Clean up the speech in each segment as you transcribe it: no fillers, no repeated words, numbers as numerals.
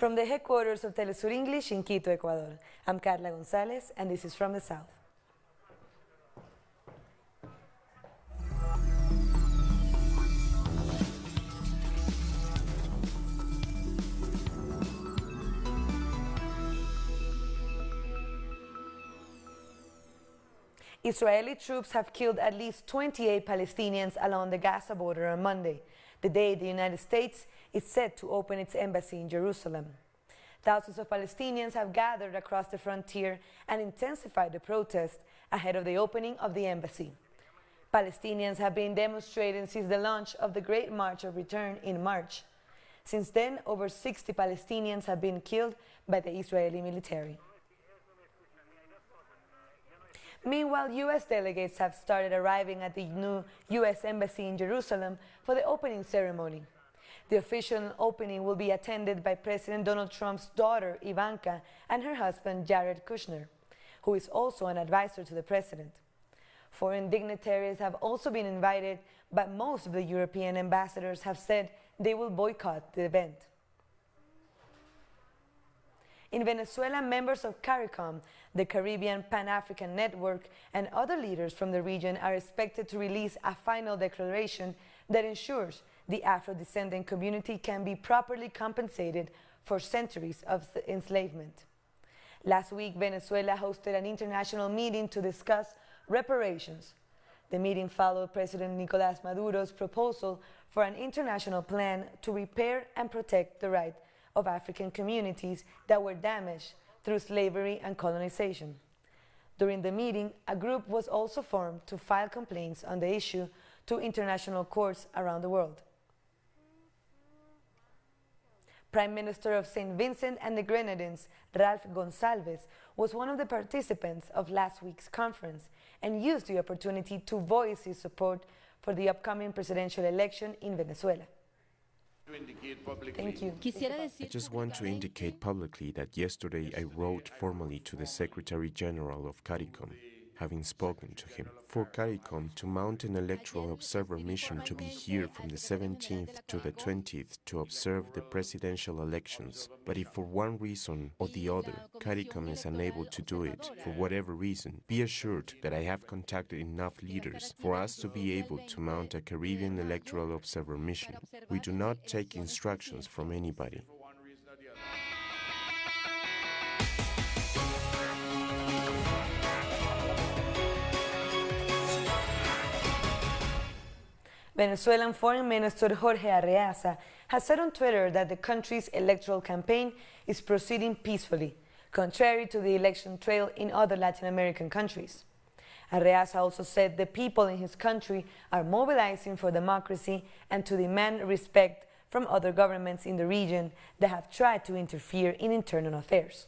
From the headquarters of Telesur English in Quito, Ecuador, I'm Carla Gonzalez, and this is From the South. Israeli troops have killed at least 28 Palestinians along the Gaza border on Monday, the day the United States is set to open its embassy in Jerusalem. Thousands of Palestinians have gathered across the frontier and intensified the protest ahead of the opening of the embassy. Palestinians have been demonstrating since the launch of the Great March of Return in March. Since then, over 60 Palestinians have been killed by the Israeli military. Meanwhile, U.S. delegates have started arriving at the new U.S. Embassy in Jerusalem for the opening ceremony. The official opening will be attended by President Donald Trump's daughter, Ivanka, and her husband, Jared Kushner, who is also an advisor to the president. Foreign dignitaries have also been invited, but most of the European ambassadors have said they will boycott the event. In Venezuela, members of CARICOM, the Caribbean Pan-African Network, and other leaders from the region are expected to release a final declaration that ensures the Afro-descendant community can be properly compensated for centuries of enslavement. Last week, Venezuela hosted an international meeting to discuss reparations. The meeting followed President Nicolás Maduro's proposal for an international plan to repair and protect the rights of African communities that were damaged through slavery and colonization. During the meeting, a group was also formed to file complaints on the issue to international courts around the world. Prime Minister of St. Vincent and the Grenadines, Ralph Gonsalves, was one of the participants of last week's conference and used the opportunity to voice his support for the upcoming presidential election in Venezuela. Thank you. I just want to indicate publicly that yesterday I wrote formally to the Secretary General of CARICOM, having spoken to him, for CARICOM to mount an electoral observer mission to be here from the 17th to the 20th to observe the presidential elections. But if for one reason or the other CARICOM is unable to do it, for whatever reason, be assured that I have contacted enough leaders for us to be able to mount a Caribbean electoral observer mission. We do not take instructions from anybody. Venezuelan Foreign Minister Jorge Arreaza has said on Twitter that the country's electoral campaign is proceeding peacefully, contrary to the election trail in other Latin American countries. Arreaza also said the people in his country are mobilizing for democracy and to demand respect from other governments in the region that have tried to interfere in internal affairs.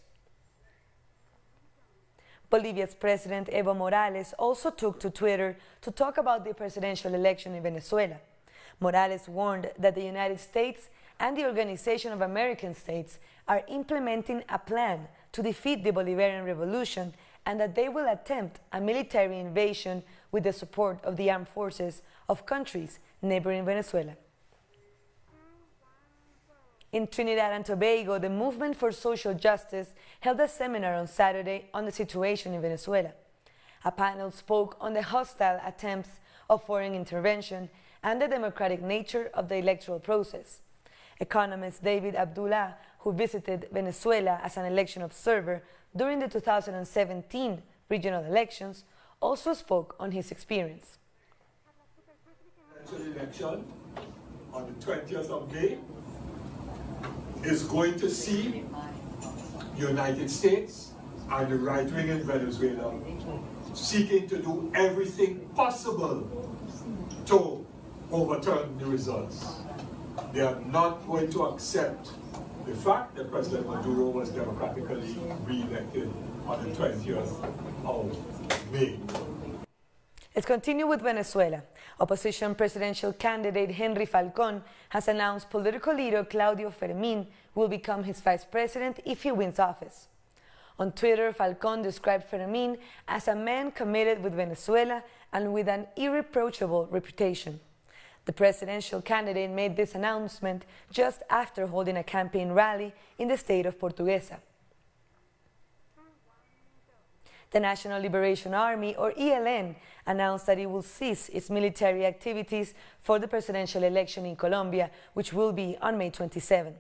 Bolivia's President Evo Morales also took to Twitter to talk about the presidential election in Venezuela. Morales warned that the United States and the Organization of American States are implementing a plan to defeat the Bolivarian Revolution and that they will attempt a military invasion with the support of the armed forces of countries neighboring Venezuela. In Trinidad and Tobago, the Movement for Social Justice held a seminar on Saturday on the situation in Venezuela. A panel spoke on the hostile attempts of foreign intervention and the democratic nature of the electoral process. Economist David Abdullah, who visited Venezuela as an election observer during the 2017 regional elections, also spoke on his experience. The election on the 20th of May is going to see the United States and the right wing in Venezuela seeking to do everything possible to overturn the results. They are not going to accept the fact that President Maduro was democratically re-elected on the 20th of May. Let's continue with Venezuela. Opposition presidential candidate Henry Falcón has announced political leader Claudio Fermín will become his vice president if he wins office. On Twitter, Falcón described Fermín as a man committed with Venezuela and with an irreproachable reputation. The presidential candidate made this announcement just after holding a campaign rally in the state of Portuguesa. The National Liberation Army, or ELN, announced that it will cease its military activities for the presidential election in Colombia, which will be on May 27.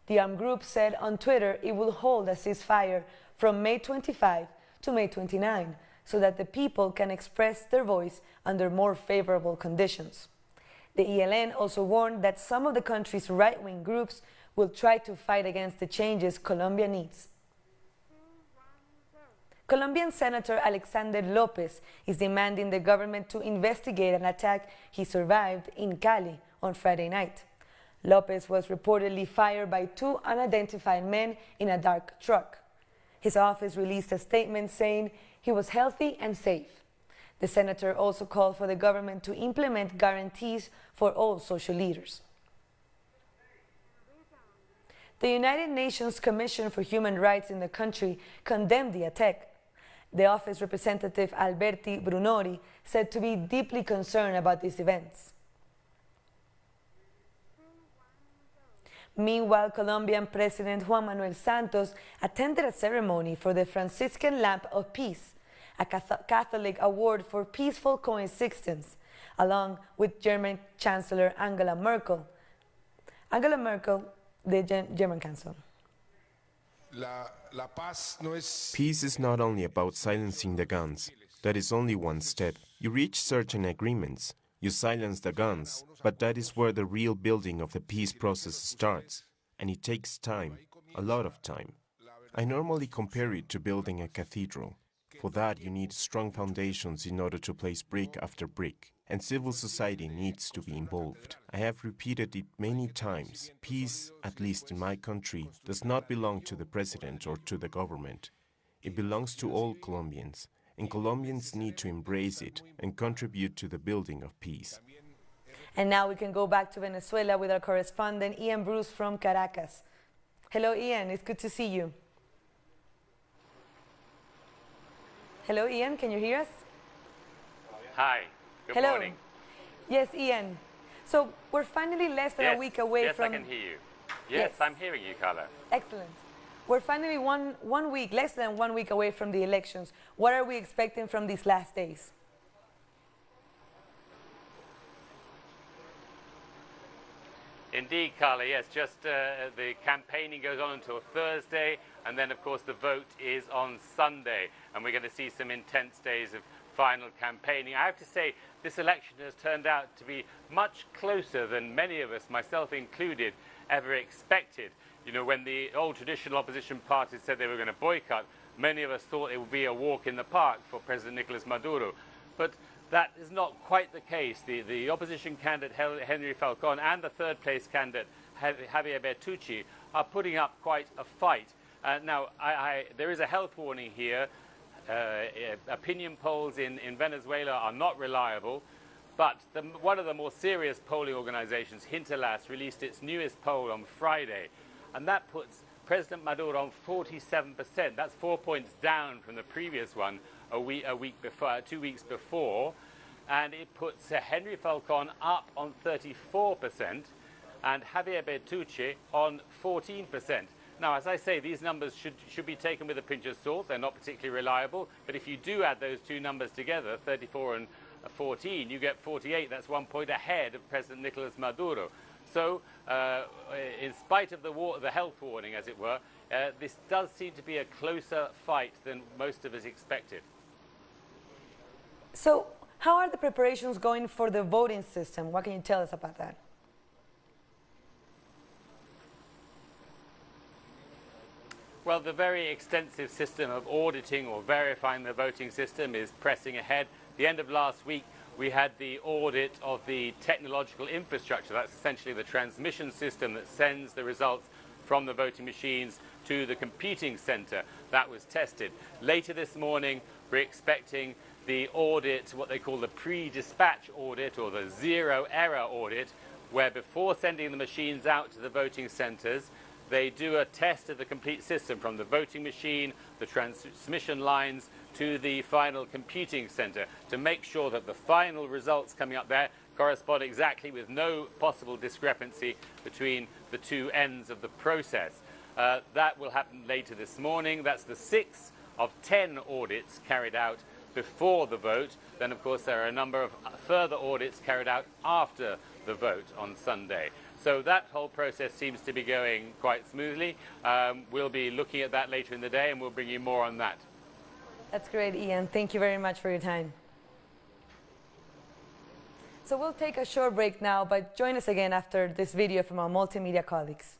The armed group said on Twitter it will hold a ceasefire from May 25 to May 29 so that the people can express their voice under more favorable conditions. The ELN also warned that some of the country's right-wing groups will try to fight against the changes Colombia needs. Colombian Senator Alexander Lopez is demanding the government to investigate an attack he survived in Cali on Friday night. Lopez was reportedly fired by two unidentified men in a dark truck. His office released a statement saying he was healthy and safe. The senator also called for the government to implement guarantees for all social leaders. The United Nations Commission for Human Rights in the country condemned the attack. The office representative Alberti Brunori said to be deeply concerned about these events. Meanwhile, Colombian President Juan Manuel Santos attended a ceremony for the Franciscan Lamp of Peace, a Catholic award for peaceful coexistence, along with German Chancellor Angela Merkel. Angela Merkel, the German Chancellor. Peace is not only about silencing the guns. That is only one step. You reach certain agreements. You silence the guns, but that is where the real building of the peace process starts. And it takes time, a lot of time. I normally compare it to building a cathedral. For that, you need strong foundations in order to place brick after brick. And civil society needs to be involved. I have repeated it many times. Peace, at least in my country, does not belong to the president or to the government. It belongs to all Colombians, and Colombians need to embrace it and contribute to the building of peace. And now we can go back to Venezuela with our correspondent Ian Bruce from Caracas. Hello, Ian. It's good to see you. Hello, Ian. Can you hear us? Hi. Good Hello. morning. Yes, Ian. So we're finally less than a week away from... Yes, I can hear you. Yes, I'm hearing you, Carla. Excellent. We're finally less than 1 week away from the elections. What are we expecting from these last days? Indeed, Carla, yes, just the campaigning goes on until Thursday, and then, of course, the vote is on Sunday, and we're going to see some intense days of final campaigning. I have to say, this election has turned out to be much closer than many of us, myself included, ever expected. You know, when the old traditional opposition parties said they were going to boycott, many of us thought it would be a walk in the park for President Nicolas Maduro. But that is not quite the case. The opposition candidate, Henry Falcon, and the third place candidate, Javier Bertucci, are putting up quite a fight. Now, there is a health warning here. Opinion polls in Venezuela are not reliable, but one of the more serious polling organizations, Hinterlas, released its newest poll on Friday, and that puts President Maduro on 47%. That's 4 points down from the previous one a week before, 2 weeks before, and it puts Henry Falcon up on 34% and Javier Bertucci on 14%. Now, as I say, these numbers should be taken with a pinch of salt. They're not particularly reliable. But if you do add those two numbers together, 34 and 14, you get 48. That's 1 point ahead of President Nicolas Maduro. So, in spite of the health warning, as it were, this does seem to be a closer fight than most of us expected. So, how are the preparations going for the voting system? What can you tell us about that? Well, the very extensive system of auditing or verifying the voting system is pressing ahead. At the end of last week, we had the audit of the technological infrastructure. That's essentially the transmission system that sends the results from the voting machines to the computing center. That was tested. Later this morning, we're expecting the audit, what they call the pre-dispatch audit or the zero-error audit, where before sending the machines out to the voting centers, they do a test of the complete system from the voting machine, the transmission lines, to the final computing center to make sure that the final results coming up there correspond exactly, with no possible discrepancy between the two ends of the process. That will happen later this morning. That's the 6th of 10 audits carried out before the vote. Then, of course, there are a number of further audits carried out after the vote on Sunday. So that whole process seems to be going quite smoothly. We'll be looking at that later in the day, and we'll bring you more on that. That's great, Ian. Thank you very much for your time. So we'll take a short break now, but join us again after this video from our multimedia colleagues.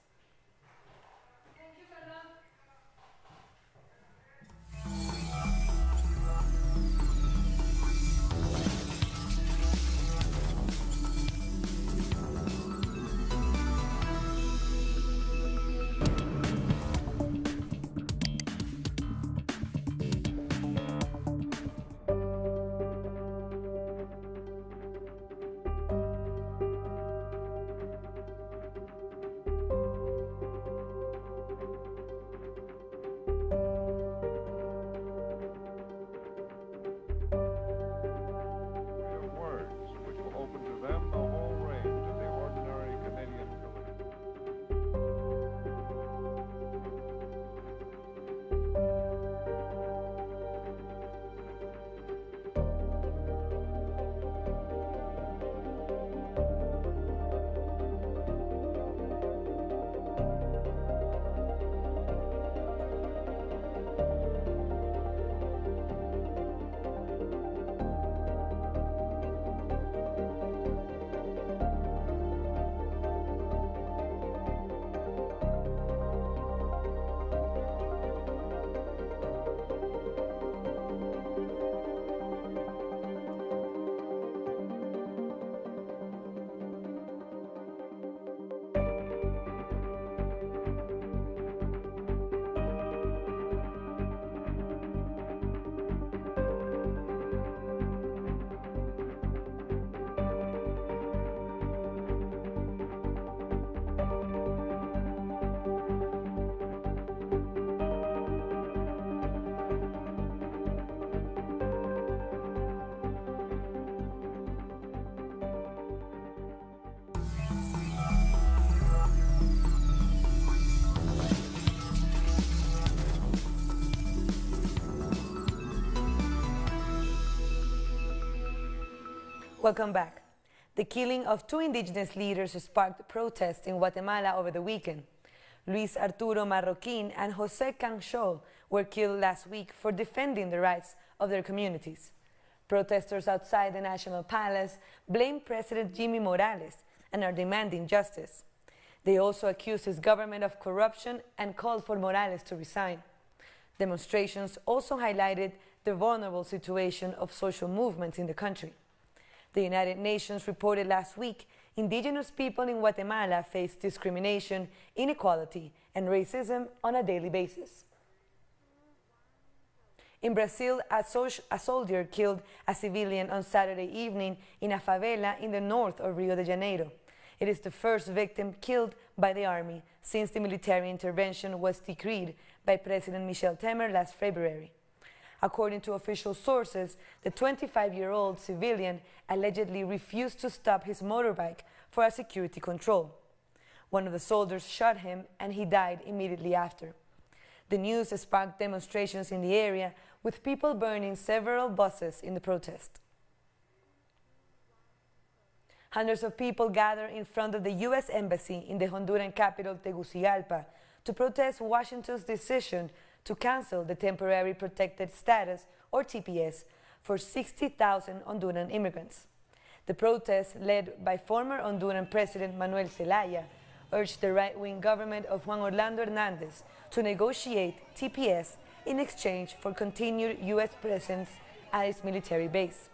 Welcome back. The killing of 2 indigenous leaders sparked protests in Guatemala over the weekend. Luis Arturo Marroquín and José Canchol were killed last week for defending the rights of their communities. Protesters outside the National Palace blame President Jimmy Morales and are demanding justice. They also accused his government of corruption and called for Morales to resign. Demonstrations also highlighted the vulnerable situation of social movements in the country. The United Nations reported last week indigenous people in Guatemala face discrimination, inequality, and racism on a daily basis. In Brazil, a soldier killed a civilian on Saturday evening in a favela in the north of Rio de Janeiro. It is the first victim killed by the army since the military intervention was decreed by President Michel Temer last February. According to official sources, the 25-year-old civilian allegedly refused to stop his motorbike for a security control. One of the soldiers shot him and he died immediately after. The news sparked demonstrations in the area, with people burning several buses in the protest. Hundreds of people gathered in front of the U.S. Embassy in the Honduran capital Tegucigalpa to protest Washington's decision to cancel the Temporary Protected Status, or TPS, for 60,000 Honduran immigrants. The protest, led by former Honduran President Manuel Zelaya, urged the right-wing government of Juan Orlando Hernández to negotiate TPS in exchange for continued U.S. presence at its military base.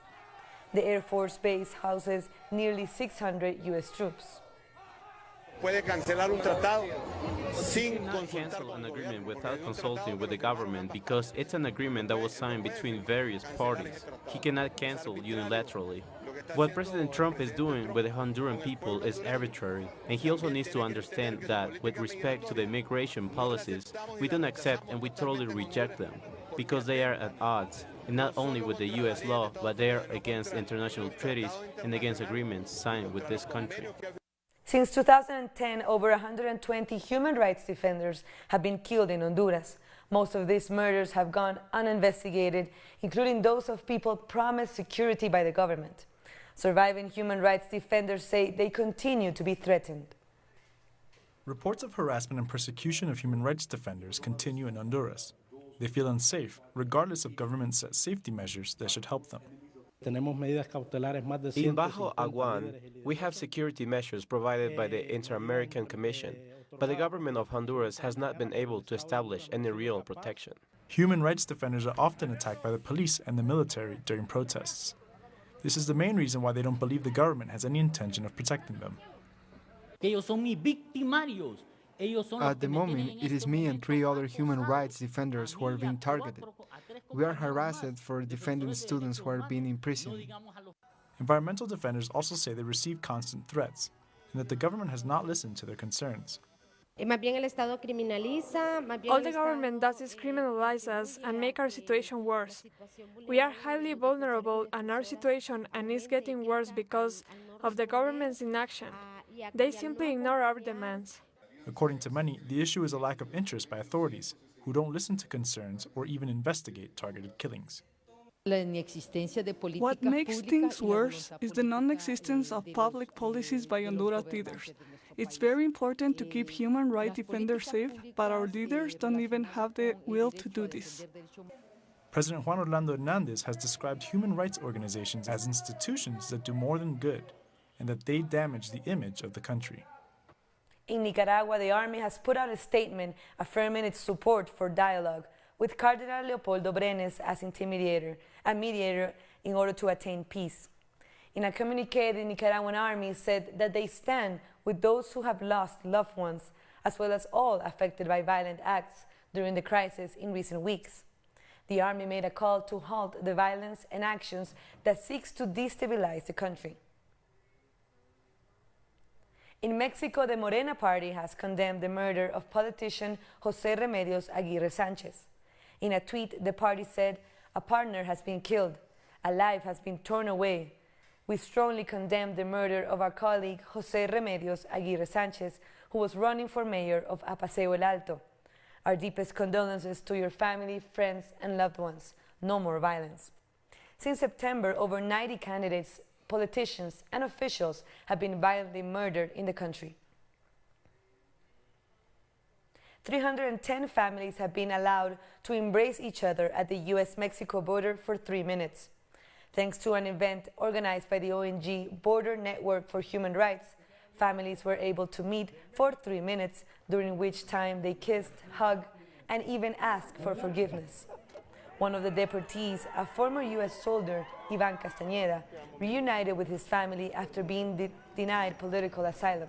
The Air Force Base houses nearly 600 U.S. troops. Puede cancelar un tratado He cannot cancel an agreement without consulting with the government because it's an agreement that was signed between various parties. He cannot cancel unilaterally. What President Trump is doing with the Honduran people is arbitrary, and he also needs to understand that with respect to the immigration policies, we don't accept and we totally reject them because they are at odds, and not only with the U.S. law, but they are against international treaties and against agreements signed with this country. Since 2010, over 120 human rights defenders have been killed in Honduras. Most of these murders have gone uninvestigated, including those of people promised security by the government. Surviving human rights defenders say they continue to be threatened. Reports of harassment and persecution of human rights defenders continue in Honduras. They feel unsafe, regardless of government-set safety measures that should help them. In Bajo Aguan, we have security measures provided by the Inter-American Commission, but the government of Honduras has not been able to establish any real protection. Human rights defenders are often attacked by the police and the military during protests. This is the main reason why they don't believe the government has any intention of protecting them. At the moment, it is me and 3 other human rights defenders who are being targeted. We are harassed for defending students who are being imprisoned. Environmental defenders also say they receive constant threats and that the government has not listened to their concerns. All the government does is criminalize us and make our situation worse. We are highly vulnerable and our situation is getting worse because of the government's inaction. They simply ignore our demands. According to many, the issue is a lack of interest by authorities who don't listen to concerns or even investigate targeted killings. What makes things worse is the non-existence of public policies by Honduras leaders. It's very important to keep human rights defenders safe, but our leaders don't even have the will to do this. President Juan Orlando Hernandez has described human rights organizations as institutions that do more than good and that they damage the image of the country. In Nicaragua, the army has put out a statement affirming its support for dialogue with Cardinal Leopoldo Brenes as a mediator in order to attain peace. In a communique, the Nicaraguan army said that they stand with those who have lost loved ones, as well as all affected by violent acts during the crisis in recent weeks. The army made a call to halt the violence and actions that seeks to destabilize the country. In Mexico, the Morena party has condemned the murder of politician José Remedios Aguirre Sánchez. In a tweet, the party said, "A partner has been killed, a life has been torn away. We strongly condemn the murder of our colleague José Remedios Aguirre Sánchez, who was running for mayor of Apaseo el Alto. Our deepest condolences to your family, friends, and loved ones. No more violence." Since September, over 90 candidates, politicians, and officials have been violently murdered in the country. 310 families have been allowed to embrace each other at the U.S.-Mexico border for 3 minutes. Thanks to an event organized by the ONG Border Network for Human Rights, families were able to meet for 3 minutes, during which time they kissed, hugged, and even asked for forgiveness. One of the deportees, a former U.S. soldier, Ivan Castañeda, reunited with his family after being denied political asylum.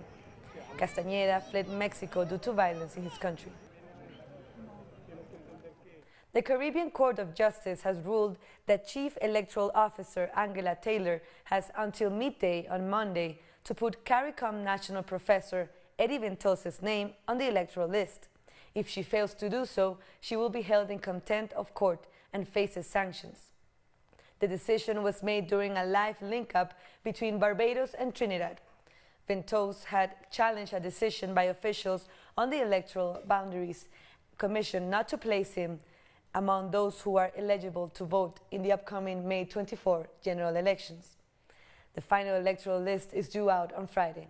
Castañeda fled Mexico due to violence in his country. The Caribbean Court of Justice has ruled that Chief Electoral Officer Angela Taylor has until midday on Monday to put CARICOM National Professor Eddie Ventos's name on the electoral list. If she fails to do so, she will be held in contempt of court and faces sanctions. The decision was made during a live link-up between Barbados and Trinidad. Ventos had challenged a decision by officials on the Electoral Boundaries Commission not to place him among those who are eligible to vote in the upcoming May 24 general elections. The final electoral list is due out on Friday.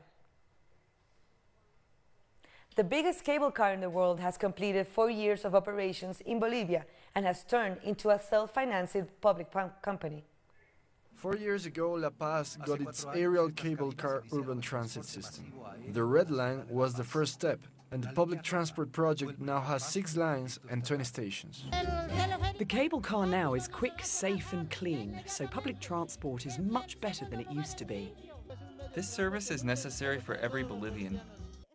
The biggest cable car in the world has completed 4 years of operations in Bolivia and has turned into a self-financing public company. 4 years ago, La Paz got its aerial cable car urban transit system. The Red Line was the first step, and the public transport project now has 6 lines and 20 stations. The cable car now is quick, safe and clean, so public transport is much better than it used to be. This service is necessary for every Bolivian.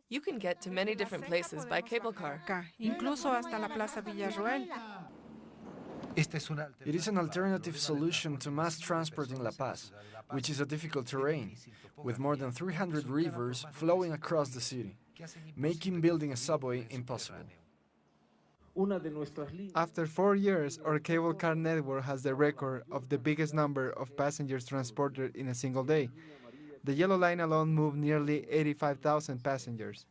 You can get to many different places by cable car. Incluso hasta la Plaza Villarroel. It is an alternative solution to mass transport in La Paz, which is a difficult terrain, with more than 300 rivers flowing across the city, making building a subway impossible. After 4 years, our cable car network has the record of the biggest number of passengers transported in a single day. The Yellow Line alone moved nearly 85,000 passengers.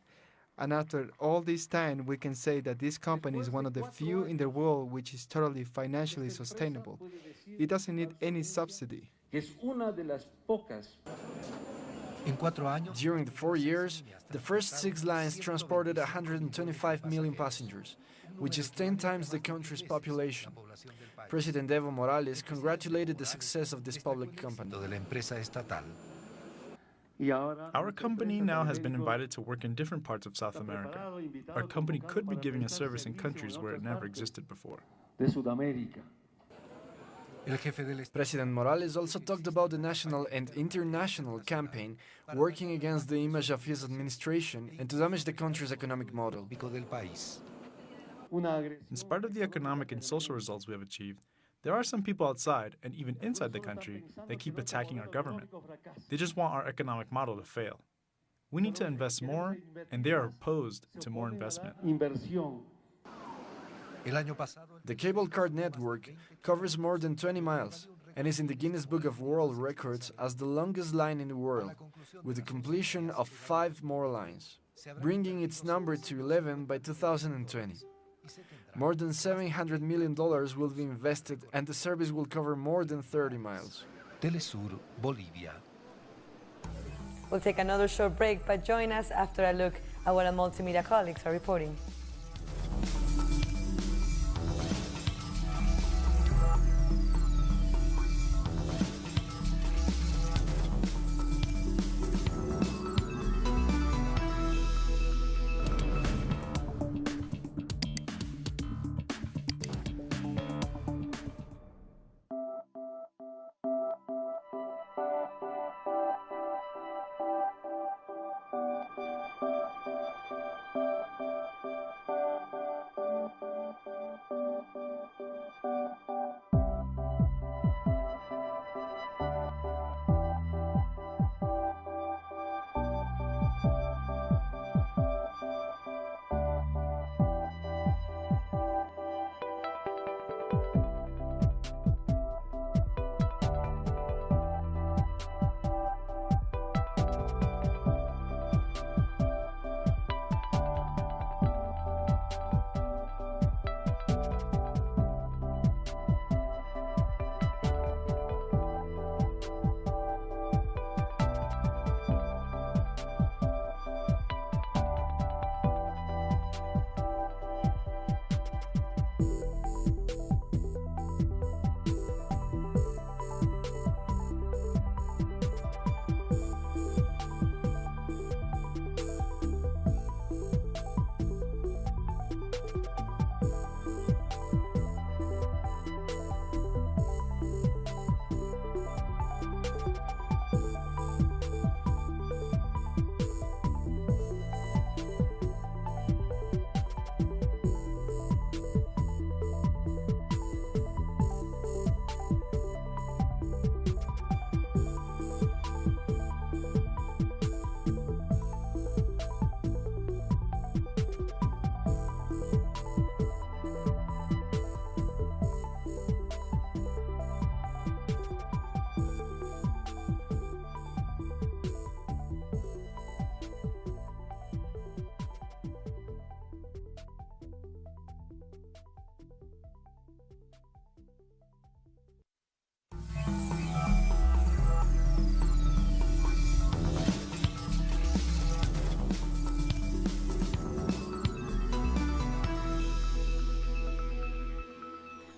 And after all this time, we can say that this company is one of the few in the world which is totally financially sustainable. It doesn't need any subsidy. During the 4 years, the first 6 lines transported 125 million passengers, which is 10 times the country's population. President Evo Morales congratulated the success of this public company. Our company now has been invited to work in different parts of South America. Our company could be giving a service in countries where it never existed before. President Morales also talked about the national and international campaign working against the image of his administration and to damage the country's economic model. In spite of the economic and social results we have achieved, there are some people outside and even inside the country that keep attacking our government. They just want our economic model to fail. We need to invest more, and they are opposed to more investment. The cable car network covers more than 20 miles and is in the Guinness Book of World Records as the longest line in the world, with the completion of 5 more lines, bringing its number to 11 by 2020. More than $700 million will be invested and the service will cover more than 30 miles. Telesur, Bolivia. We'll take another short break, but join us after a look at what our multimedia colleagues are reporting.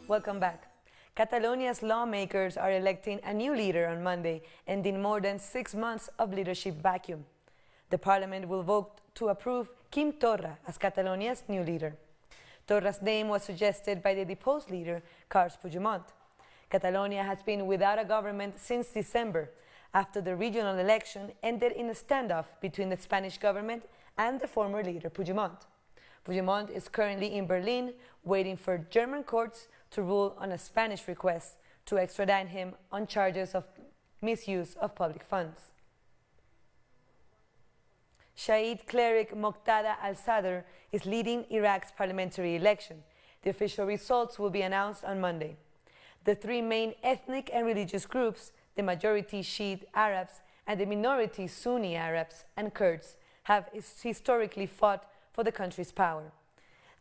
Welcome back. Catalonia's lawmakers are electing a new leader on Monday, ending more than 6 months of leadership vacuum. The parliament will vote to approve Quim Torra as Catalonia's new leader. Torra's name was suggested by the deposed leader, Carles Puigdemont. Catalonia has been without a government since December, after the regional election ended in a standoff between the Spanish government and the former leader Puigdemont. Puigdemont is currently in Berlin, waiting for German courts to rule on a Spanish request to extradite him on charges of misuse of public funds. Shahid cleric Moqtada al-Sadr is leading Iraq's parliamentary election, The official results will be announced on Monday. The three main ethnic and religious groups, the majority Shiite Arabs and the minority Sunni Arabs and Kurds, have historically fought for the country's power.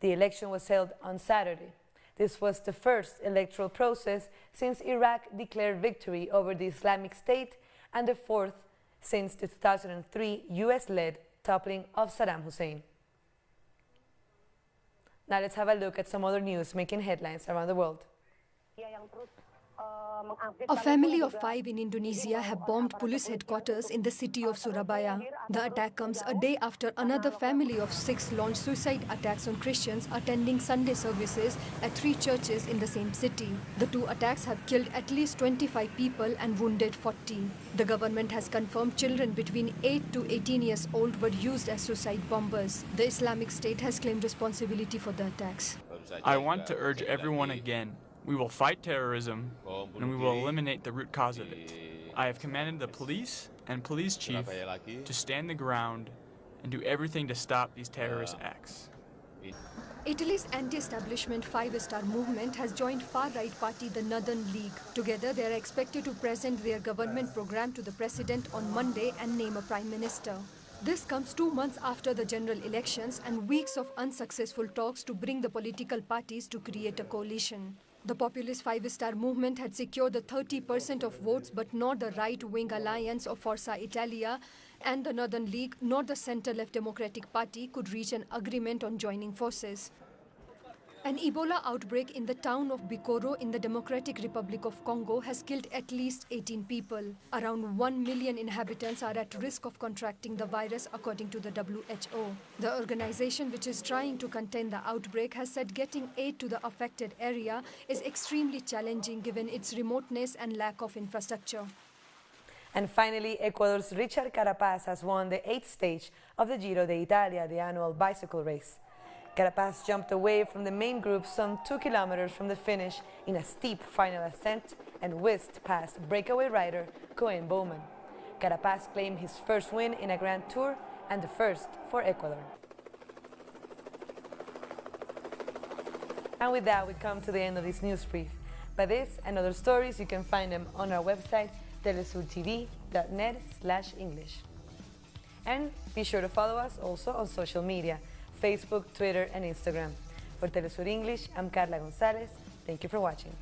The election was held on Saturday. This was the first electoral process since Iraq declared victory over the Islamic State and the fourth since the 2003 US-led toppling of Saddam Hussein. Now let's have a look at some other news making headlines around the world. A family of 5 in Indonesia have bombed police headquarters in the city of Surabaya. The attack comes a day after another family of 6 launched suicide attacks on Christians attending Sunday services at 3 churches in the same city. The 2 attacks have killed at least 25 people and wounded 40. The government has confirmed children between 8 to 18 years old were used as suicide bombers. The Islamic State has claimed responsibility for the attacks. I want to urge everyone again. We will fight terrorism, and we will eliminate the root cause of it. I have commanded the police and police chief to stand the ground and do everything to stop these terrorist acts. Italy's anti-establishment 5-star movement has joined far-right party the Northern League. Together, they are expected to present their government program to the president on Monday and name a prime minister. This comes 2 months after the general elections and weeks of unsuccessful talks to bring the political parties to create a coalition. The populist 5-star movement had secured the 30% of votes, but not the right-wing alliance of Forza Italia and the Northern League, nor the centre-left Democratic Party could reach an agreement on joining forces. An Ebola outbreak in the town of Bikoro in the Democratic Republic of Congo has killed at least 18 people. Around 1 million inhabitants are at risk of contracting the virus, according to the WHO. The organization, which is trying to contain the outbreak, has said getting aid to the affected area is extremely challenging given its remoteness and lack of infrastructure. And finally, Ecuador's Richard Carapaz has won the 8th stage of the Giro d'Italia, the annual bicycle race. Carapaz jumped away from the main group some 2 kilometers from the finish in a steep final ascent and whizzed past breakaway rider Cohen Bowman. Carapaz claimed his first win in a Grand Tour and the first for Ecuador. And with that, we come to the end of this news brief. By this and other stories, you can find them on our website, telesurtv.net/English. And be sure to follow us also on social media, Facebook, Twitter, and Instagram. For Telesur English, I'm Carla Gonzalez. Thank you for watching.